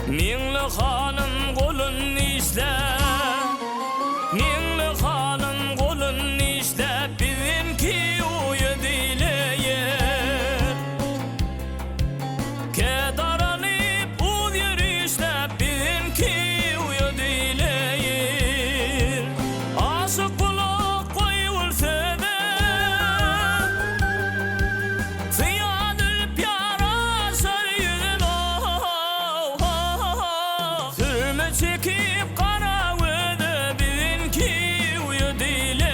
Minli hanım golun işle, minli hanım golun işle, bizimki uyu dileyir. Kedaranıp uz yürüyüşle, bizimki uyu dileyir. Aşık kulak koyulsa da, ziyadül pyara sar yüzün sürme çekip kara öde, bizimki uyu dileyir.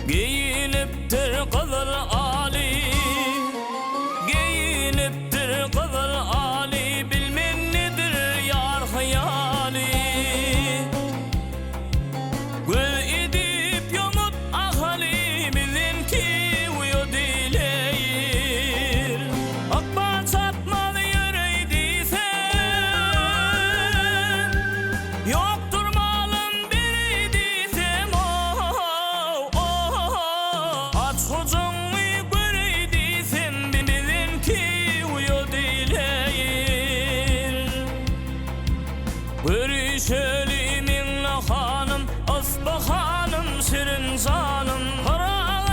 Giyiniptir kızıl Ali, giyiniptir kızıl Ali, bilmem nedir yar hayali. Göz edip yumut ahali, bizimki uyu dileyir. Akbar çatmaz yüreydiysen, yoktur malım biriydiysen, aç hocamı göreydiysen, bizimki uyu dileyir. Görüşelim minle hanım, asbahanım, şirin canım, kara